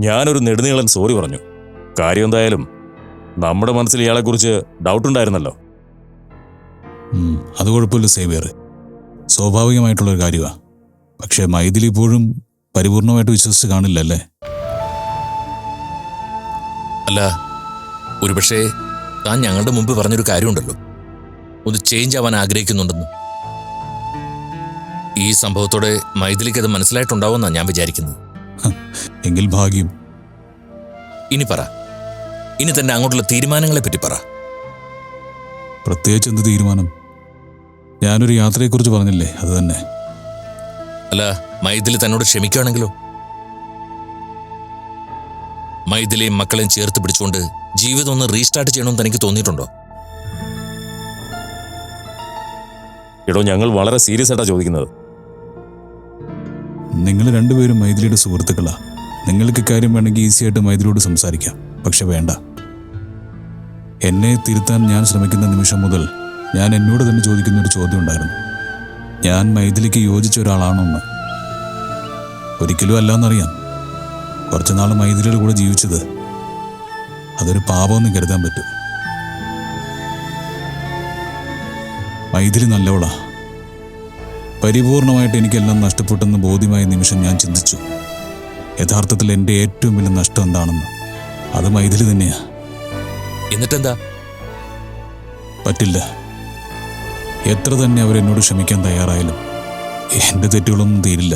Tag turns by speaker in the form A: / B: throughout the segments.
A: ഞാനൊരു നെടുനീളൻ സോറി പറഞ്ഞു. കാര്യം എന്തായാലും നമ്മുടെ മനസ്സിൽ ഇയാളെക്കുറിച്ച് ഡൗട്ടുണ്ടായിരുന്നല്ലോ.
B: അത് കുഴപ്പമില്ല സേവിയർ, സ്വാഭാവികമായിട്ടുള്ളൊരു കാര്യമാണ്. പക്ഷേ മൈഥിലി ഇപ്പോഴും പരിപൂർണമായിട്ട് വിശ്വസിച്ച് കാണില്ലല്ലേ?
C: അല്ല, ഒരുപക്ഷെ താൻ ഞങ്ങളുടെ മുമ്പ് പറഞ്ഞൊരു കാര്യമുണ്ടല്ലോ, ഒന്ന് ചേഞ്ച് ആവാൻ ആഗ്രഹിക്കുന്നുണ്ടെന്ന്. ഈ സംഭവത്തോടെ മൈഥിലിക്ക് അത് മനസ്സിലായിട്ടുണ്ടാവുമെന്നാണ് ഞാൻ വിചാരിക്കുന്നത്.
B: എങ്കിൽ ഭാഗ്യം.
C: ഇനി പറ, ഇനി തന്നെ അങ്ങോട്ടുള്ള തീരുമാനങ്ങളെ പറ്റി പറ.
B: പ്രത്യേകിച്ച് എന്ത് തീരുമാനം? ഞാനൊരു യാത്രയെക്കുറിച്ച് പറഞ്ഞില്ലേ, അത് തന്നെ.
C: അല്ല, മൈഥിലി തന്നോട് ക്ഷമിക്കുകയാണെങ്കിലോ? മൈഥിലിയും മക്കളെയും ചേർത്ത് പിടിച്ചുകൊണ്ട് ജീവിതം ഒന്ന് റീസ്റ്റാർട്ട് ചെയ്യണമെന്ന് തനിക്ക് തോന്നിയിട്ടുണ്ടോ?
A: എടോ, ഞങ്ങൾ വളരെ സീരിയസ് ആയിട്ടാണ് ചോദിക്കുന്നത്.
B: നിങ്ങൾ രണ്ടുപേരും മൈഥിലിയുടെ സുഹൃത്തുക്കളാ. നിങ്ങൾക്ക് കാര്യം വേണമെങ്കിൽ ഈസിയായിട്ട് മൈഥിലിയോട് സംസാരിക്കാം. പക്ഷെ വേണ്ട. എന്നെ തിരുത്താൻ ഞാൻ ശ്രമിക്കുന്ന നിമിഷം മുതൽ ഞാൻ എന്നോട് തന്നെ ചോദിക്കുന്നൊരു ചോദ്യം ഉണ്ടായിരുന്നു. ഞാൻ മൈഥിലിക്ക് യോജിച്ച ഒരാളാണോന്ന്. ഒരിക്കലും അല്ലാന്നറിയാം. കുറച്ചുനാൾ മൈഥിലിയുടെ കൂടെ ജീവിച്ചത് അതൊരു പാപമെന്ന് കരുതാൻ പറ്റും. മൈഥിലി നല്ലവളാ. പരിപൂർണമായിട്ട് എനിക്കെല്ലാം നഷ്ടപ്പെട്ടെന്ന് ബോധ്യമായ നിമിഷം ഞാൻ ചിന്തിച്ചു, യഥാർത്ഥത്തിൽ എൻ്റെ ഏറ്റവും വലിയ നഷ്ടം എന്താണെന്ന്. അത് മൈഥിലി തന്നെയാ.
C: എന്നിട്ടെന്താ?
B: പറ്റില്ല. എത്ര തന്നെ അവരെന്നോട് ക്ഷമിക്കാൻ തയ്യാറായാലും എൻ്റെ തെറ്റുകളൊന്നും തീരില്ല.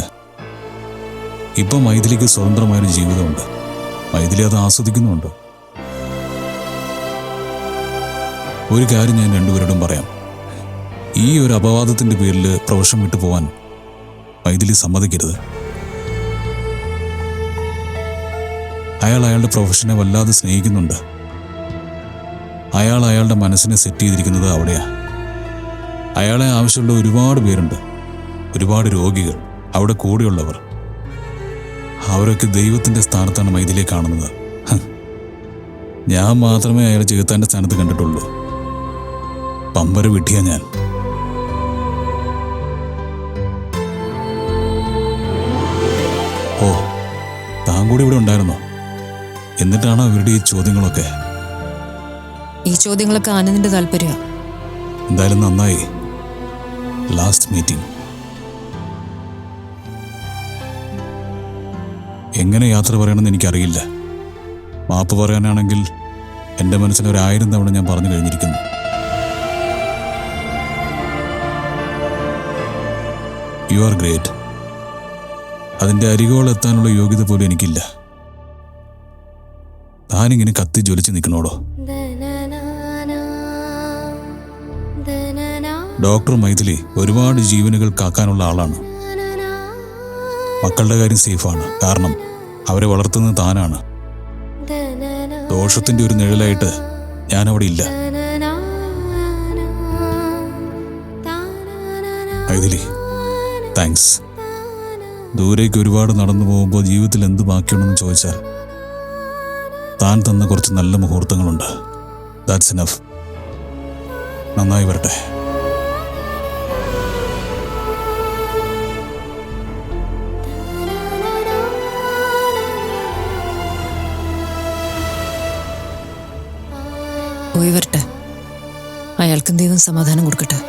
B: ഇപ്പം മൈഥിലിക്ക് സ്വതന്ത്രമായൊരു ജീവിതമുണ്ട്. മൈഥിലി അത് ആസ്വദിക്കുന്നുമുണ്ട്. ഒരു കാര്യം ഞാൻ രണ്ടുപേരോടും പറയാം. ഈ ഒരു അപവാദത്തിൻ്റെ പേരിൽ പ്രൊഫഷൻ വിട്ടു പോവാൻ മൈഥിലി സമ്മതിക്കരുത്. അയാൾ അയാളുടെ പ്രൊഫഷനെ വല്ലാതെ സ്നേഹിക്കുന്നുണ്ട്. അയാൾ അയാളുടെ മനസ്സിനെ സെറ്റ് ചെയ്തിരിക്കുന്നത് അവിടെയാണ്. അയാളെ ആവശ്യമുള്ള ഒരുപാട് പേരുണ്ട്, ഒരുപാട് രോഗികൾ, അവിടെ കൂടെയുള്ളവർ. അവരൊക്കെ ദൈവത്തിൻ്റെ സ്ഥാനത്താണ് മൈഥിലിയെ കാണുന്നത്. ഞാൻ മാത്രമേ അയാളെ ചെകുത്താൻ്റെ സ്ഥാനത്ത് കണ്ടിട്ടുള്ളൂ. പമ്പര വിട്ടിയ ഞാൻ. ഓ, താൻ കൂടി ഇവിടെ ഉണ്ടായിരുന്നോ? എന്നിട്ടാണോ ഇവരുടെ ഈ ചോദ്യങ്ങളൊക്കെ?
D: ഈ ചോദ്യങ്ങളൊക്കെ ആനന്ദിന്റെ താല്പര്യം.
B: എന്തായാലും നന്നായി. Last meeting. എങ്ങനെ യാത്ര പറയണമെന്ന് എനിക്കറിയില്ല. മാപ്പ് പറയാനാണെങ്കിൽ എൻ്റെ മനസ്സിൽ 1000 തവണ ഞാൻ പറഞ്ഞു കഴിഞ്ഞിരിക്കുന്നു. You are great. അതിൻ്റെ അരികോളെത്താനുള്ള യോഗ്യത പോലും എനിക്കില്ല. താനിങ്ങനെ കത്തി ജ്വലിച്ച് നിൽക്കണോടോ? ഡോക്ടർ മൈഥിലി ഒരുപാട് ജീവനുകൾ കാക്കാനുള്ള ആളാണ്. മക്കളുടെ കാര്യം സേഫാണ്. കാരണം അവരെ വളർത്തുന്നത് താനാണ്. ദോഷത്തിൻ്റെ ഒരു നിഴലായിട്ട് ഞാൻ അവിടെ ഇല്ല. മൈഥിലി, താങ്ക്സ്. ദൂരേക്ക് ഒരുപാട് നടന്നു പോകുമ്പോൾ ജീവിതത്തിൽ എന്ത് ബാക്കിയുണ്ടെന്ന് ചോദിച്ചാൽ താൻ തന്ന കുറച്ച് നല്ല മുഹൂർത്തങ്ങളുണ്ട്. That's enough. നന്നായി വരട്ടെ.
D: പോയി വരട്ടെ. അയാൾക്കും ദൈവം സമാധാനം കൊടുക്കട്ടെ.